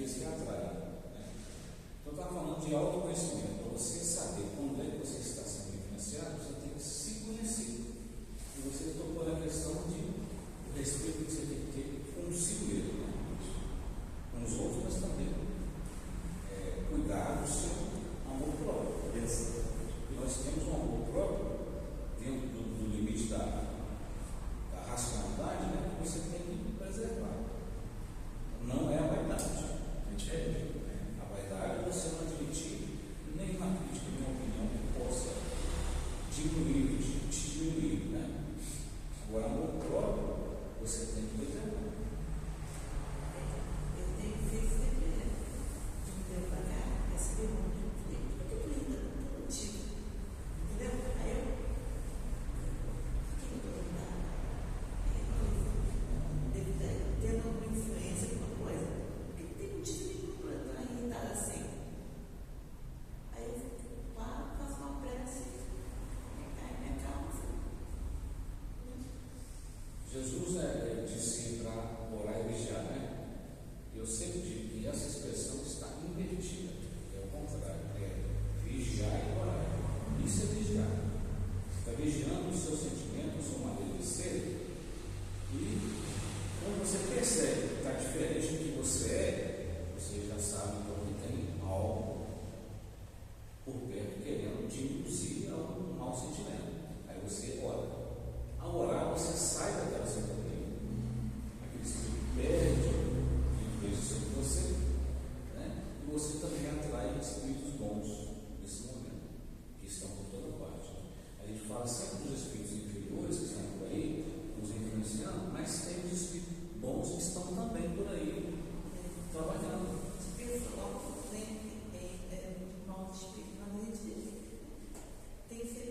diz que atrai. Né? Então, eu estava falando de autoconhecimento. Para você saber quando é que você está sendo influenciado, você tem que se conhecer. E você tocou na questão do respeito que você tem que ter consigo mesmo, né? Com os outros, mas também cuidar do seu amor próprio. E nós temos um amor próprio dentro do limite da racionalidade, né, que você tem que preservar. Não é a vaidade. A vaidade é você não admitir nenhuma crítica, nenhuma opinião que possa diminuir, te diminuir. Né? Agora, amor próprio, você tem que preservar. Eu tenho feito de um tempo para cá essa pergunta. Por que eu ainda não estou contigo? Entendeu? Aí eu. Por que eu estou andando? Tendo alguma influência de uma coisa, porque não tem motivo nenhum para eu estar irritada assim. Aí eu paro, faço uma prece, aí me acalmo. Jesus disse para orar e vigiar, né? Eu sempre digo que essa expressão está invertida. É o contrário, vigiar e orar. Isso é vigiar. Está vigiando os seus sentimentos, a sua maneira de ser. E quando você percebe que está diferente do que você já sabe então que tem algo por perto querendo te induzir a um mau sentimento. Aí você ora. Ao orar, você sai daquela sintonia. Aquele espírito perde influência sobre você, né? E você também atrai espíritos bons nesse momento, que estão por toda parte. A gente fala sempre dos espíritos inferiores que estão por aí, nos influenciando, mas tem os espíritos bons que estão também por aí, trabalhando. Espírito logo nosso espírito, na mente tem que ser.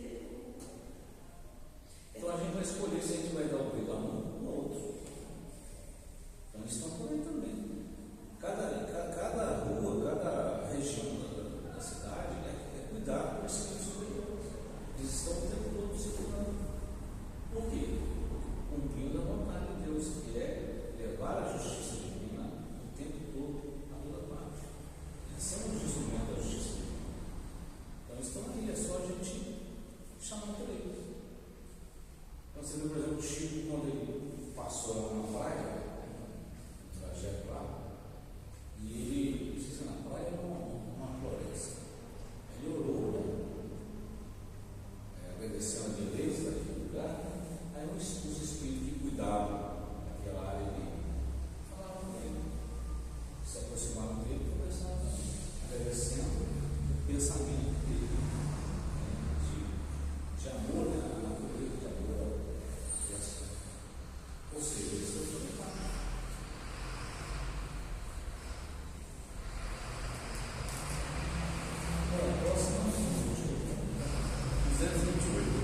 Então a gente vai escolher se a gente vai dar ouvido a um ou outro. Então eles estão por aí também. Cada rua, cada região da cidade é cuidar com esse superior. Eles estão o tempo todo se cuidando. Por quê? Cumprindo a vontade de Deus, que é levar a justiça divina o tempo todo a toda parte. Eles são os instrumentos da justiça divina. Então eles estão aí, é só a gente chamar por eles. Então, você viu, por exemplo, o Chico, quando ele passou lá na praia, no trajeto lá, e ele, não sei se na praia ou numa floresta, ele orou, obedecendo a beleza daquele lugar. Aí os espíritos que cuidavam daquela área ali falavam com ele, se aproximaram dele e conversavam, agradecendo o pensamento dele, de amor, né? A natureza de amor. Ou seja, isso é o que eu falo. Próximo, 228.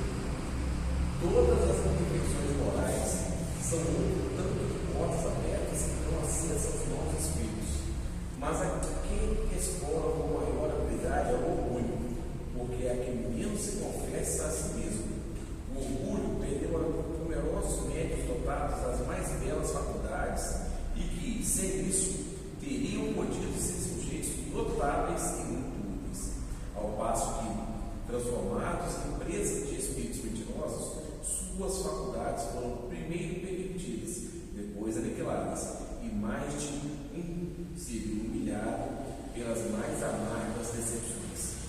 Todas as imperfeições morais são tanto de portas abertas que dão acesso aos novos espíritos. Mas a quem explora com maior habilidade é o orgulho, porque é a que menos se confessa a si mesmo. O orgulho perdeu a numerosos médios dotados das mais belas faculdades e que, sem isso, teriam podido ser sujeitos notáveis e muito úteis, ao passo que, transformados em presas de espíritos mentirosos, suas faculdades foram primeiro permitidas, depois aniquiladas, e mais de um se viu humilhado pelas mais amargas decepções.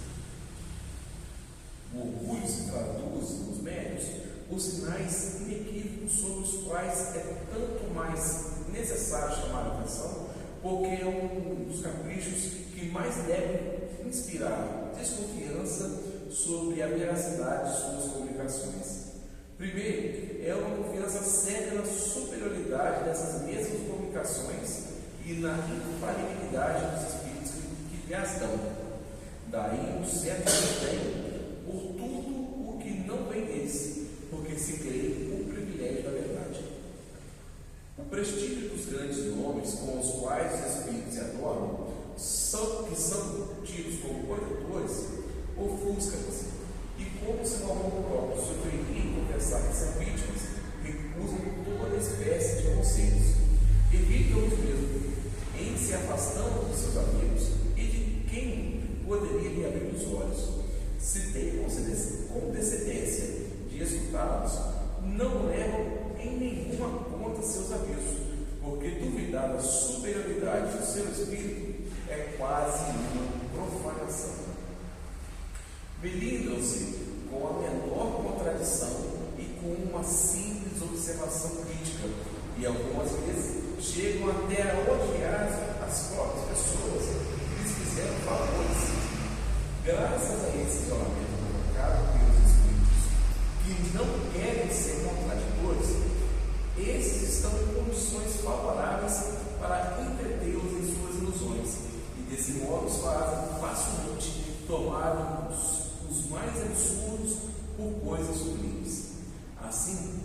O orgulho se traduz nos médios por sinais inequívocos sobre os quais é tanto mais necessário chamar a atenção, porque é um dos caprichos que mais devem inspirar desconfiança sobre a veracidade de suas comunicações. Primeiro, é uma confiança cega na superioridade dessas mesmas comunicações e na infalibilidade dos espíritos que lhes dão. Daí um certo desdém por tudo o que não vem deles, porque se crê o privilégio da verdade. O prestígio dos grandes nomes com os quais os espíritos se adoram, que são tidos como protetores, ofusca-se, e como se no amor próprio surpreendem confessar que são vítimas, recusam toda espécie de conselhos. Evitam-os mesmo, em se afastando dos se tem com descendência de escutá-los, não levam em nenhuma conta seus avisos, porque duvidar da superioridade do seu espírito é quase uma profanação. Melindram-se com a menor contradição e com uma simples observação crítica, e algumas vezes chegam até a odiar as próprias pessoas que lhes fizeram favores. Graças a esse isolamento provocado pelos espíritos que não querem ser contraditores, esses estão em condições favoráveis para entretê-los em suas ilusões, e desse modo os fazem facilmente tomar os mais absurdos por coisas sublimes. Assim,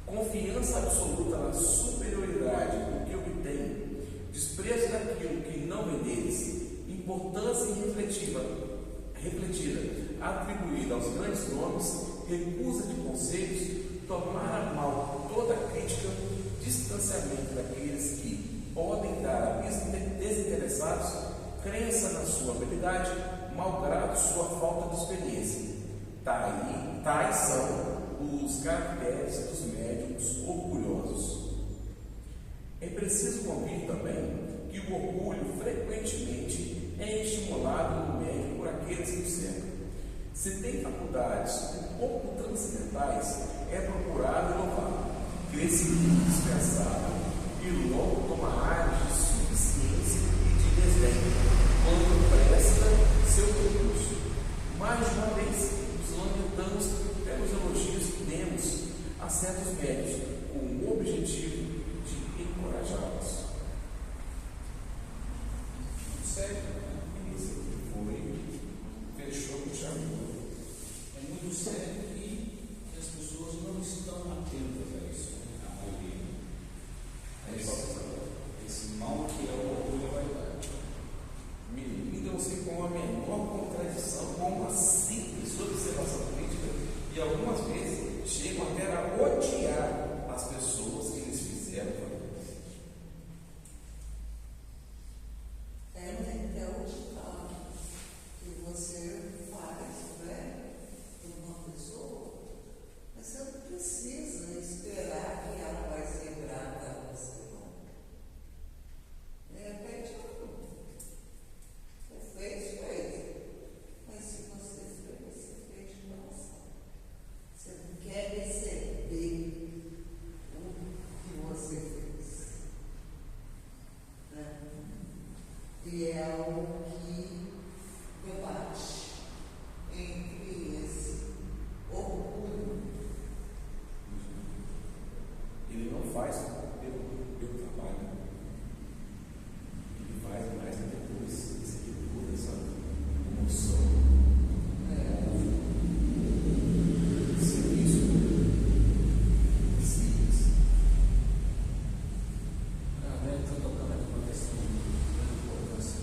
confiança absoluta na superioridade do que obtém, desprezo daquilo que não vem deles, importância refletida, atribuída aos grandes nomes, recusa de conselhos, tomar a mal toda crítica, distanciamento daqueles que podem dar aviso desinteressados, crença na sua habilidade, malgrado sua falta de experiência. Tais são os caracteres dos médiuns orgulhosos. É preciso convir também que o orgulho frequentemente é estimulado no médium por aqueles que o cercam. Se tem faculdades um pouco transcendentais, é procurado e louvado, crescimento dispensável, e logo toma áreas de suficiência e de desdém, quando presta seu recurso. Mais de uma vez, nos lamentamos pelos elogios que demos a certos médios, com o objetivo de encorajá-los. Sério, Isso foi, fechou com chave de ouro. é muito sério que as pessoas não estão atentas a isso, a maioria. Esse mal que é o orgulho e a vaidade. Melindram-se com a menor contradição, com uma simples observação crítica, e algumas vezes chegam até a odiar as pessoas que lhes fizeram favores. Que você faz, né, por uma pessoa, mas você não precisa esperar que ela vai ser grata a você, não. De repente, você fez, mas se você fez de coração. Você não quer receber o que você fez, né? E é algo que debate entre esse orgulho. Ele não faz pelo trabalho, ele faz mais depois, isso aqui tudo, essa emoção, serviço simples. Kardec está tocando aqui uma questão de grande importância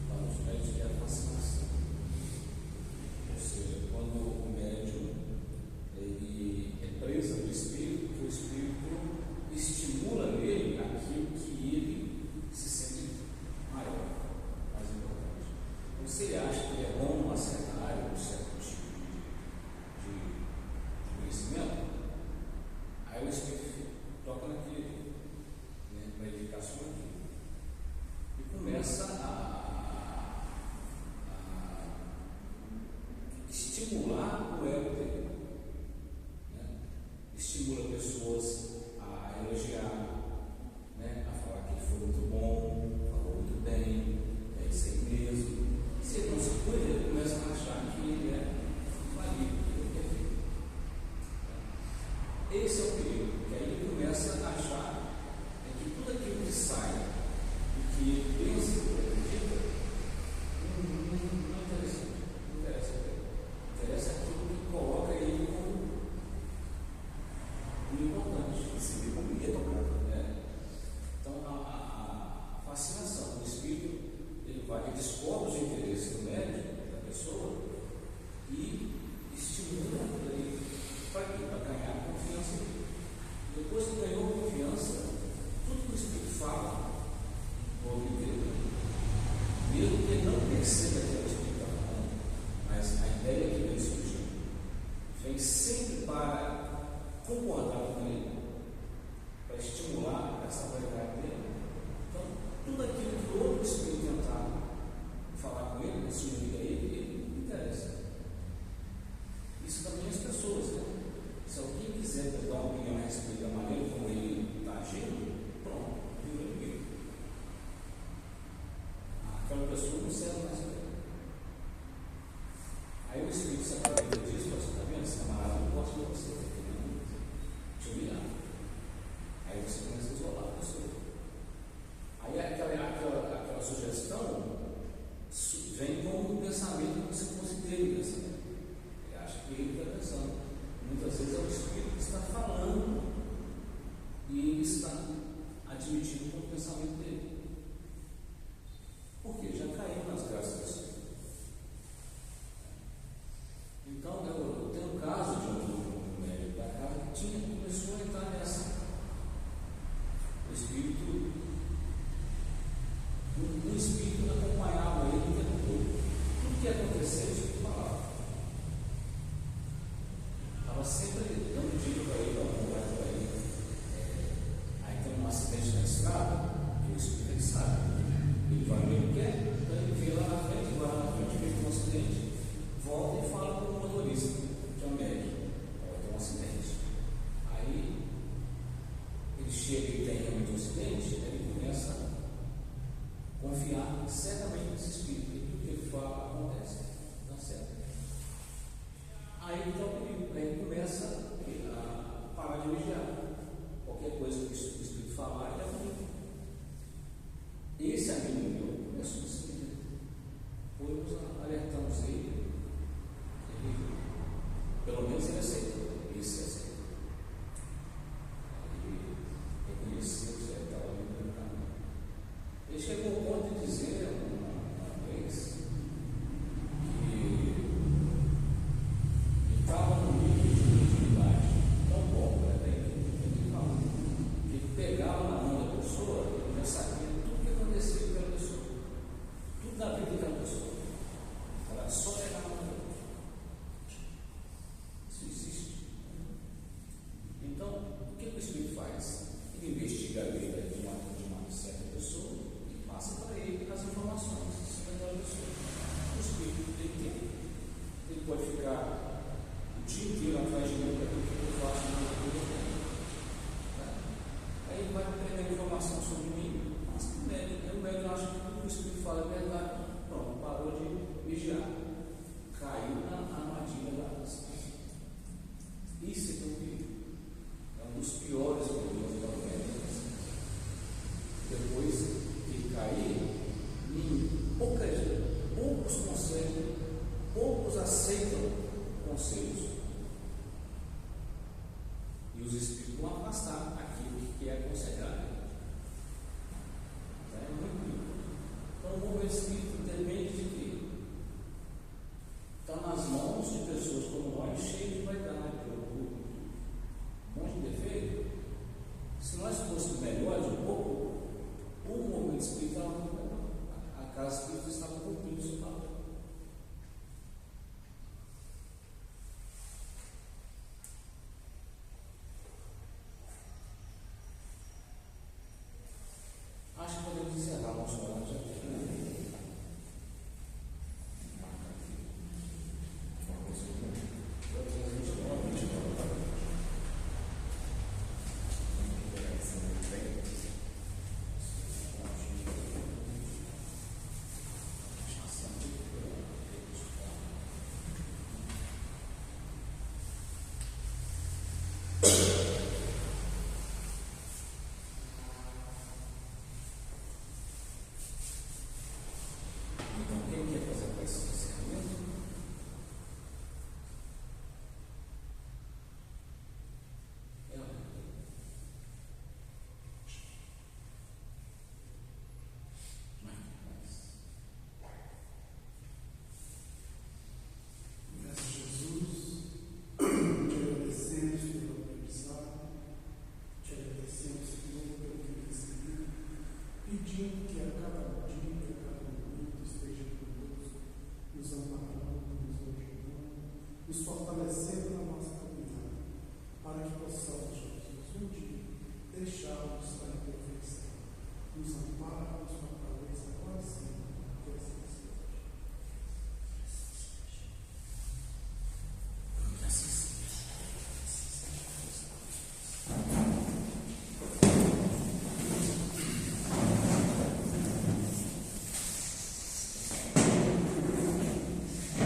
para os médios, que é a fascinação. Ou seja, quando o médium ele é preso do espírito, porque o espírito estimula nele aquilo que ele se sente maior, mais importante. Então, se ele acha que ele é bom numa certa área, num certo tipo de conhecimento, aí o espírito toca naquele, né, para edificação aqui. E começa a estimular o ego dele, né? Estimula pessoas a elogiar, né? A falar que ele foi muito bom, falou muito bem, é isso aí mesmo. E se ele não se cuida, ele começa a achar que ele é falível, que ele é perfeito. Esse é o perigo, porque aí ele começa a achar que tudo aquilo que sai do que ele pensa e acredita não interessa. Não interessa para ele. Interessa aquilo que coloca ele como importante. Se vê como ia tocar. Então, a fascinação do espírito, ele descobre os interesses do médium, da pessoa, e estimula ele para ganhar confiança dele. Depois que ganhou confiança, tudo que o espírito fala no ouvido dele concordar com ele, para estimular essa vaidade dele. Então, tudo aquilo que o outro espírito tentar falar com ele, se unir a ele não interessa. Isso também as pessoas, né? Se alguém quiser dar uma opinião a respeito da maneira como ele está agindo, pronto, vira inimigo. Aquela pessoa não serve mais para ele. Aí o espírito se aproveita disso, você está vendo? Esse camarada não gosta de você, está querendo te humilhar. Aí você começa a isolar a pessoa. Aí aquela sugestão vem com um pensamento como se fosse dele, pensamento. Ele acha que ele está pensando. Muitas vezes é o espírito que está falando e está admitindo como pensamento dele. Por quê? Já caiu nas graças do espírito. Então, eu tenho um caso de um médico da casa que começou a entrar nessa. O espírito acompanhava ele o tempo todo. Tudo que acontecia, o espírito falava. Estava sempre dando dica para ele, dando para ele. Aí tem um acidente na estrada, e o espírito ele sabe. Ele vai ver o que é, então ele vê lá na frente, vai lá na frente, vê que tem um acidente. Volta e fala para o motorista, que é um médico. Tem um acidente. Aí ele chega e tem realmente um acidente, ele começa a confiar certamente nesse espírito. E tudo que ele fala acontece. Dá certo. Aí então ele começa a parar de vigiar. Qualquer coisa que o espírito falar, ele acredita. Esse amigo meu começou a seguir. Depois alertamos ele. Pelo menos ele aceitou. Esse aceitou. Ele reconheceu que ele estava ali no caminho. Ele chegou ao ponto de dizer uma vez que ele estava num nível de intimidade tão bom para ele falou que ele pegava na mão da pessoa e já sabia tudo o que acontecia com aquela pessoa, tudo da vida daquela pessoa. Era só pegar na mão da outra. Isso existe. Então, o que o espírito faz? Ele investiga a vida de uma certa pessoa e passa para ele as informações sobre aquela pessoa. O espírito tem tempo. Ele pode ficar o dia inteiro atrás de mim para ver o que eu faço na minha vida. Aí ele vai aprender informação sobre mim, mas o médico acha que tudo que o espírito fala é verdade. Pronto, parou de vigiar. Caiu na armadilha da espírito. Isso é que eu vi. É um dos piores problemas da humanidade. Depois que cair, poucos conseguem, poucos aceitam conselhos. E os espíritos vão afastar aquilo que é aconselhado. É muito lindo. Então, o bom espírito depende de quê? Está nas mãos de pessoas como nós, cheias de vaidade, de orgulho, um monte de defeito. Se nós fôssemos melhores um pouco, o movimento espiritual não é melhor. A casa espírita estava cumprindo o seu papel. Acho que podemos encerrar nosso horário já. Graças a Jesus, te agradecemos pela permissão. de deixá-lo estar em perfeição. Nos ampara, nos fortalece agora sim.